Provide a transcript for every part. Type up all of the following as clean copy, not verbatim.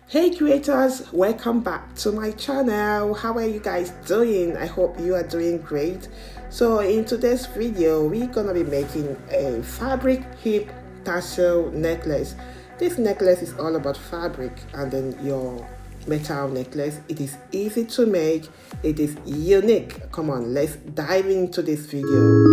Hey creators, welcome back to my channel. How are you guys doing? I hope you are doing great. So in today's video, we're gonna be making a fabric hip tassel necklace. This necklace is all about fabric and then your metal necklace. It is easy to make, it is unique. Come on, let's dive into this video.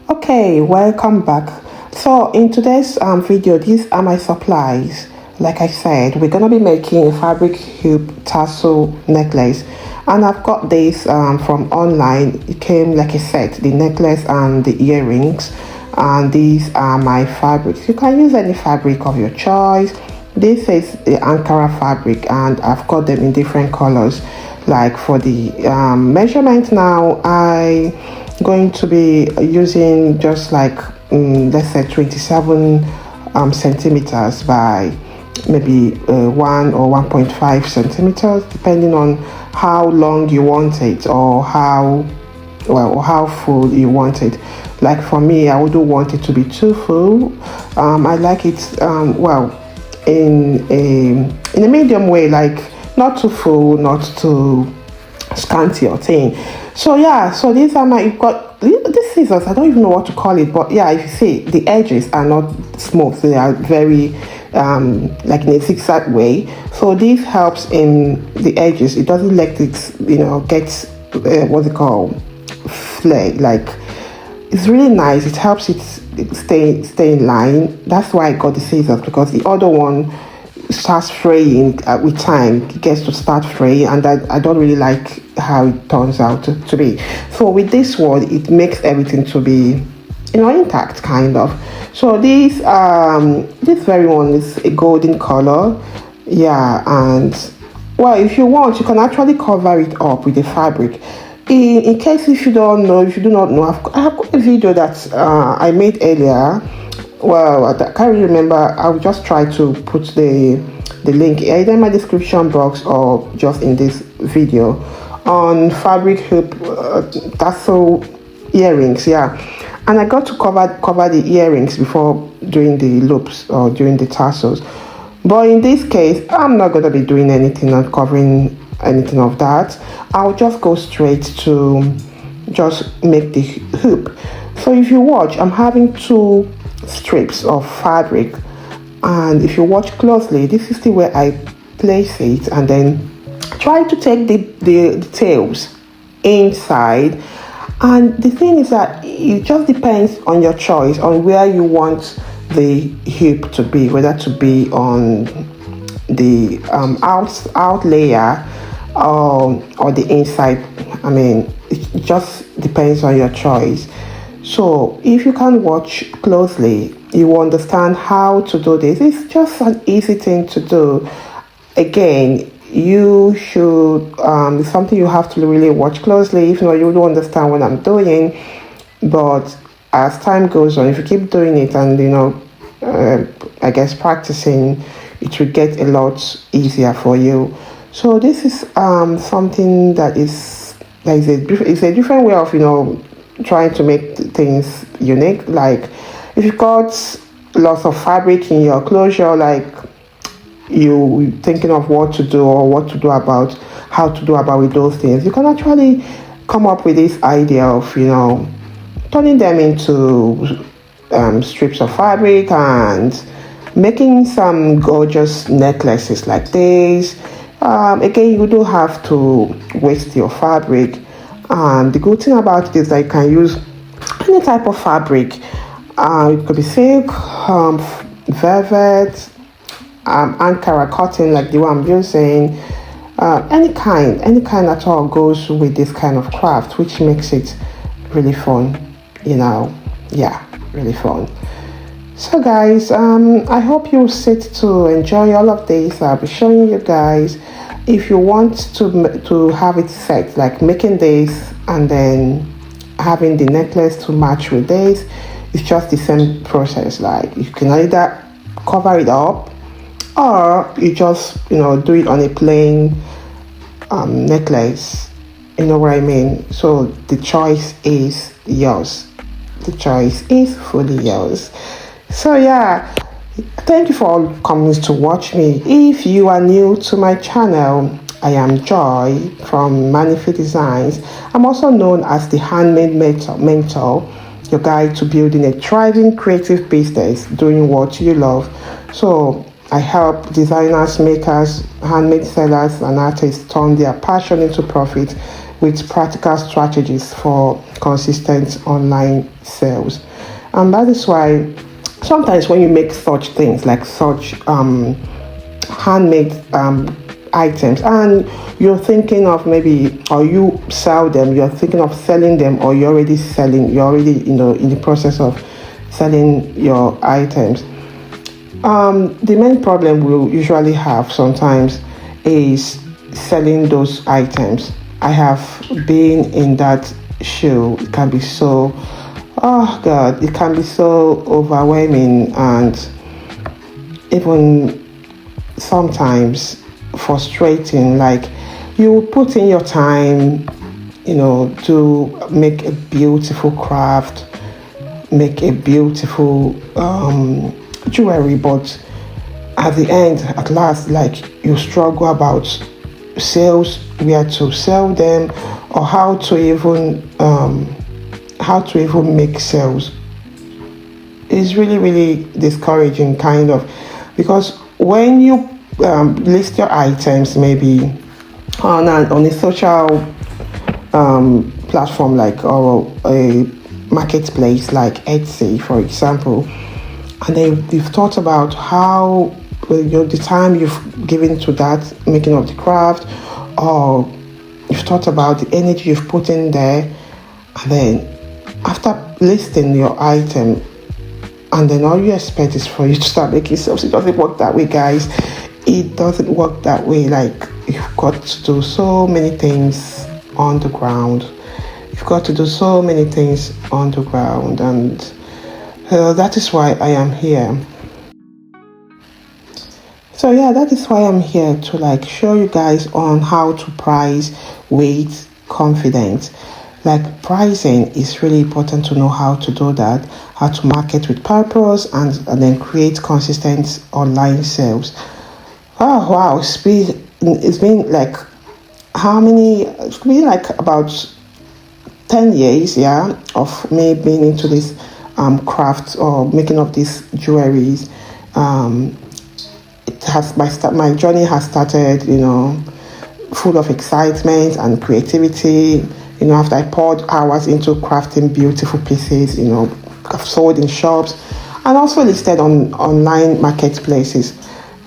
Okay, welcome back. So in today's video, these are my supplies. Like I said, we're gonna be making a fabric hoop tassel necklace, and I've got this from online. It came like a set, the necklace and the earrings, and these are my fabrics. You can use any fabric of your choice. This is the Ankara fabric, and I've got them in different colors. Like for the measurement now, going to be using just like let's say 27 centimeters by maybe 1 or 1.5 centimeters, depending on how long you want it or how full you want it. Like for me, I wouldn't want it to be too full. I like it in a medium way, like not too full, not too scanty or thin. So yeah, so these are you've got these scissors, I don't even know what to call it, but yeah, if you see, the edges are not smooth, they are very like in a zigzag way. So this helps in the edges. It doesn't let it get what's it called, flare. Like it's really nice. It helps it stay in line. That's why I got the scissors, because the other one starts fraying with time. It gets to start fraying, and I don't really like how it turns out to be. So with this one, it makes everything to be intact, kind of. So this very one is a golden color, yeah. And well, if you want, you can actually cover it up with the fabric. In case if you do not know, I've got a video that I made earlier. Well, I can't really remember. I'll just try to put the link either in my description box or just in this video on fabric hoop tassel earrings, yeah. And I got to cover the earrings before doing the loops or doing the tassels. But in this case, I'm not going to be doing anything or covering anything of that. I'll just go straight to just make the hoop. So if you watch, I'm having two strips of fabric, and if you watch closely, this is the way I place it, and then try to take the tails inside. And the thing is that it just depends on your choice on where you want the hoop to be, whether to be on the out layer or the inside. I mean, it just depends on your choice. So if you can watch closely, you will understand how to do this. It's just an easy thing to do. Again, you should it's something you have to really watch closely. If not, you don't understand what I'm doing. But as time goes on, if you keep doing it and I guess practicing, it will get a lot easier for you. So this is something that is a different way of trying to make things unique. Like if you've got lots of fabric in your closure, like you thinking of what to do or how to do about with those things, you can actually come up with this idea of turning them into strips of fabric and making some gorgeous necklaces like this. Again, you don't have to waste your fabric. The good thing about it is that you can use any type of fabric. It could be silk, velvet, Ankara cotton, like the one I'm using. Any kind at all goes with this kind of craft, which makes it really fun. Yeah, really fun. So guys, I hope you sit to enjoy all of this. I'll be showing you guys. If you want to have it set, like making this and then having the necklace to match with this, it's just the same process. Like you can either cover it up or you just do it on a plain necklace. You know what I mean? So the choice is yours. The choice is fully yours. So yeah, thank you for all coming to watch me. If you are new to my channel, I am Joy from Manify Designs. I'm also known as the Handmade Mentor, your guide to building a thriving creative business, doing what you love. So I help designers, makers, handmade sellers, and artists turn their passion into profit with practical strategies for consistent online sales. And that is why sometimes when you make such things like such handmade items and you're thinking of maybe, or you sell them, you're thinking of selling them, or you're already in the process of selling your items, the main problem we'll usually have sometimes is selling those items. I have been in that shoe. It can be so, oh God, it can be so overwhelming and even sometimes frustrating. Like, you put in your time, to make a beautiful craft, make a beautiful jewelry, but at the end, at last, like, you struggle about sales, where to sell them, or how to even make sales. It's really, really discouraging, kind of, because when you list your items maybe on a social platform, like, or a marketplace like Etsy, for example, and then you've thought about how the time you've given to that making of the craft, or you've thought about the energy you've put in there, and then after listing your item, and then all you expect is for you to start making sales. It doesn't work that way, guys. It doesn't work that way. Like, you've got to do so many things on the ground. You've got to do so many things on the ground, and that is why I am here. So yeah, that is why I'm here to, like, show you guys on how to price with confidence. Like, pricing is really important to know how to do that, how to market with purpose, and then create consistent online sales. Oh wow, it's been like, how many? It's been like about 10 years, yeah, of me being into this craft or making of these jewelries. My journey has started, full of excitement and creativity. After I poured hours into crafting beautiful pieces, I've sold in shops and also listed on online marketplaces.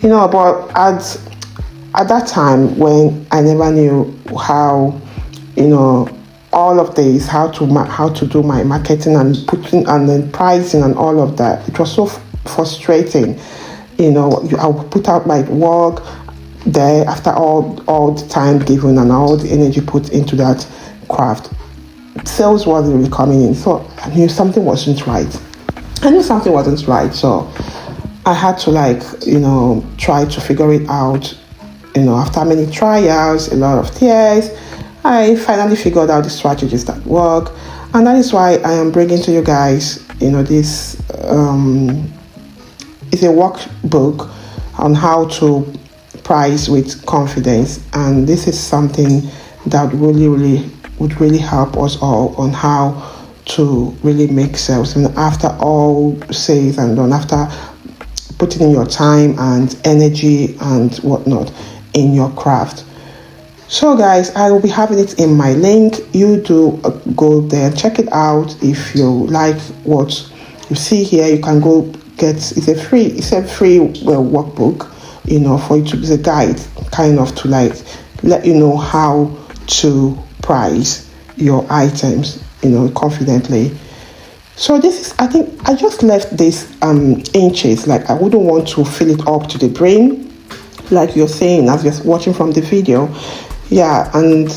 But at that time, when I never knew how, all of this, how to do my marketing and putting and then pricing and all of that, it was so frustrating. I would put out my work there after all the time given and all the energy put into that craft. Sales wasn't really coming in, so I knew something wasn't right. So I had to try to figure it out. After many trials, a lot of tears, I finally figured out the strategies that work, and that is why I am bringing to you guys, this is a workbook on how to price with confidence, and this is something that would really help us all on how to really make sales. And after all says and done, after putting in your time and energy and whatnot in your craft. So guys, I will be having it in my link. You do go there, check it out. If you like what you see here, you can go get, it's a free workbook, for you to, it's a guide kind of to let you know how to price your items, confidently. So this is, I think I just left this inches, like I wouldn't want to fill it up to the brim, like you're saying as you're watching from the video. Yeah, and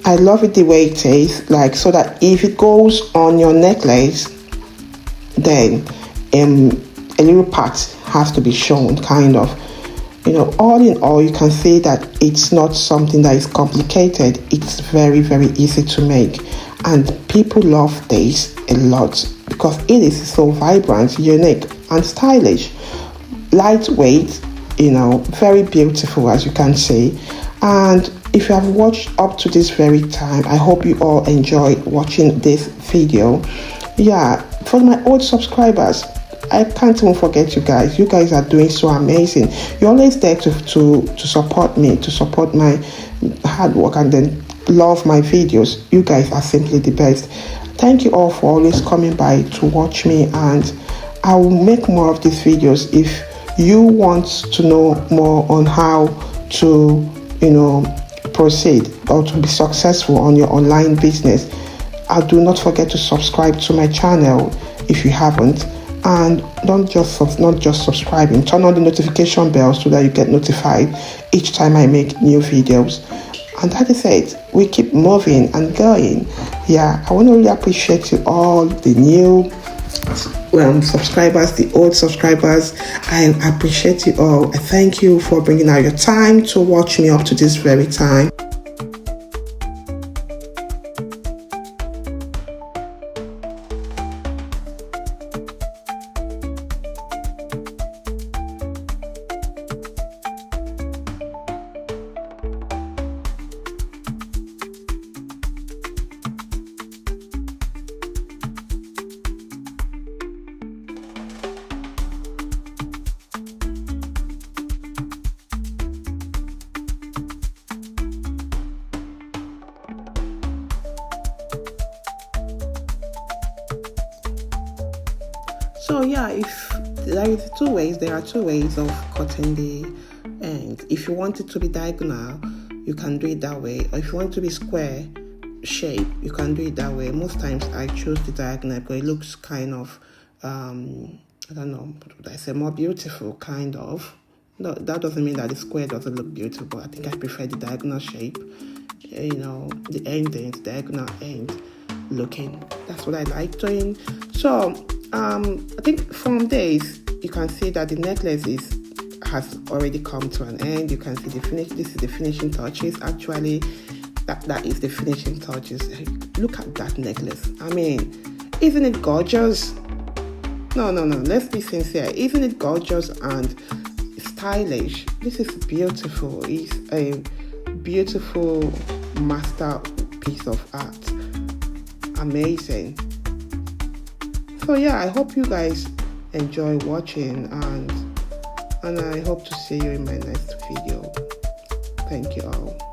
I love it the way it is, like, so that if it goes on your necklace, then a little part has to be shown, kind of, all in all, you can see that it's not something that is complicated. It's very, very easy to make, and people love this a lot because it is so vibrant, unique, and stylish. Lightweight, very beautiful, as you can see. And if you have watched up to this very time, I hope you all enjoyed watching this video. Yeah, for my old subscribers, I can't even forget you guys. You guys are doing so amazing. You're always there to support me, to support my hard work, and then love my videos. You guys are simply the best. Thank you all for always coming by to watch me, and I will make more of these videos. If you want to know more on how to, proceed or to be successful on your online business, do not forget to subscribe to my channel if you haven't. And not just subscribing, turn on the notification bell so that you get notified each time I make new videos. And that is it. We keep moving and going. Yeah, I want to really appreciate you all, the new subscribers, the old subscribers. I appreciate you all. I thank you for bringing out your time to watch me up to this very time. So yeah, if there are two ways of cutting the end. If you want it to be diagonal, you can do it that way, or if you want it to be square shape, you can do it that way. Most times I choose the diagonal because it looks kind of I don't know, I say more beautiful, kind of. No, that doesn't mean that the square doesn't look beautiful, but I think I prefer the diagonal shape. The ending, diagonal end looking. That's what I like doing. So I think from this you can see that the necklace has already come to an end. You can see the finish. This is the finishing touches. Actually, that is the finishing touches. Look at that necklace. I mean, isn't it gorgeous? No. Let's be sincere. Isn't it gorgeous and stylish? This is beautiful. It's a beautiful masterpiece of art. Amazing. So yeah, I hope you guys enjoy watching, and I hope to see you in my next video. Thank you all.